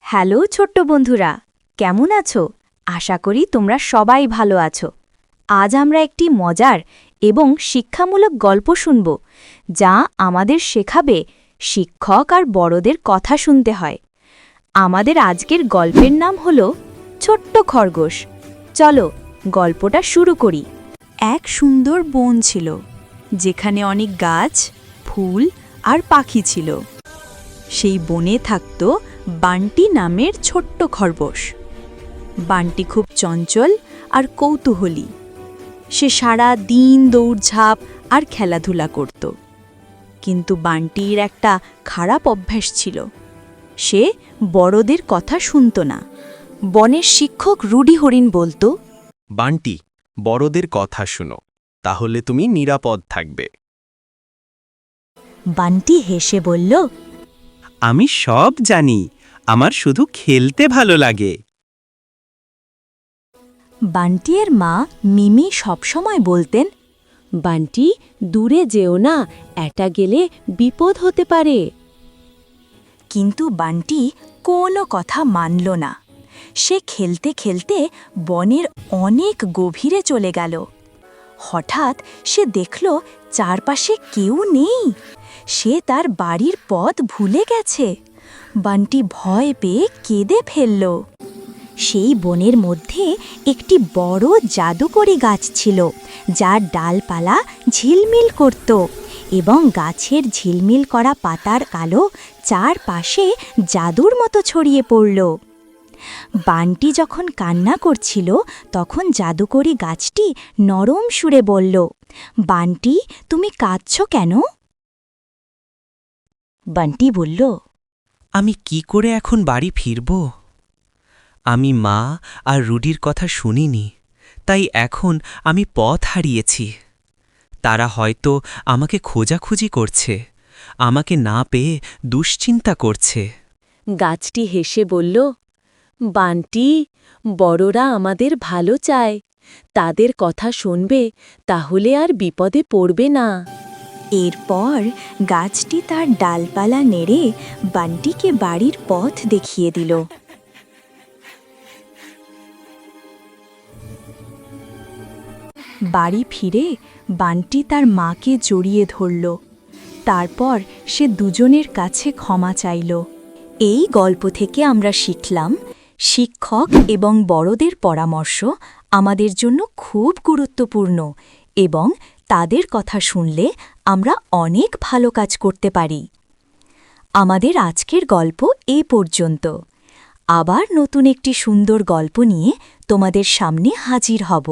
Hello ছোট্ট বন্ধুরা, কেমন আছো? আশা করি তোমরা সবাই ভালো আছো। আজ আমরা একটি মজার এবং শিক্ষামূলক গল্প শুনব, যা আমাদের শেখাবে শিক্ষক আর বড়দের কথা শুনতে হয়। আমাদের আজকের গল্পের নাম হল ছোট্ট খরগোশ। চলো গল্পটা শুরু করি। এক সুন্দর বন ছিল, যেখানে অনেক গাছ, ফুল আর পাখি ছিল। সেই বনে থাকত বান্টি নামের ছোট্ট খরগোশ। বান্টি খুব চঞ্চল আর কৌতূহলী। সে সারা দিন দৌড়ঝাঁপ আর খেলাধুলা করত। কিন্তু বান্টির একটা খারাপ অভ্যাস ছিল, সে বড়দের কথা শুনত না। বনের শিক্ষক রুডি হরিণ বলতো, বান্টি, বড়দের কথা শুনো, তাহলে তুমি নিরাপদ থাকবে। বান্টি হেসে বলল, আমি সব জানি, আমার শুধু খেলতে ভালো লাগে। বান্টির মা মিমি সবসময় বলতেন, বান্টি দূরে যেও না, এটা গেলে বিপদ হতে পারে। কিন্তু বান্টি কোনো কথা মানল না। সে খেলতে খেলতে বনের অনেক গভীরে চলে গেল। হঠাৎ সে দেখল চারপাশে কেউ নেই। সে তার বাড়ির পথ ভুলে গেছে। বান্টি ভয় পেয়ে কেঁদে ফেলল। সেই বনের মধ্যে একটি বড় জাদুকরি গাছ ছিল, যার ডালপালা ঝিলমিল করত এবং গাছের ঝিলমিল করা পাতার কালো চারপাশে জাদুর মতো ছড়িয়ে পড়ল। বান্টি যখন কান্না করছিল, তখন জাদুকরি গাছটি নরম সুরে বলল, বান্টি, তুমি কাঁদছ কেন? বান্টি বলল, আমি কি করে এখন বাড়ি ফিরব? আমি মা আর রুডির কথা শুনিনি, তাই এখন আমি পথ হারিয়েছি। তারা হয়তো আমাকে খোঁজাখুঁজি করছে, আমাকে না পেয়ে দুশ্চিন্তা করছে। গাছটি হেসে বলল, বান্টি, বড়রা আমাদের ভালো চায়। তাদের কথা শুনবে, তাহলে আর বিপদে পড়বে না। এরপর গাছটি তার ডালপালা নেড়ে বান্টিকে বাড়ির পথ দেখিয়ে দিল। বাড়ি ফিরে বান্টি তার মাকে জড়িয়ে ধরল। তারপর সে দুজনের কাছে ক্ষমা চাইল। এই গল্প থেকে আমরা শিখলাম, শিক্ষক এবং বড়দের পরামর্শ আমাদের জন্য খুব গুরুত্বপূর্ণ এবং তাদের কথা শুনলে আমরা অনেক ভালো কাজ করতে পারি। আমাদের আজকের গল্প এই পর্যন্ত। আবার নতুন একটি সুন্দর গল্প নিয়ে তোমাদের সামনে হাজির হব।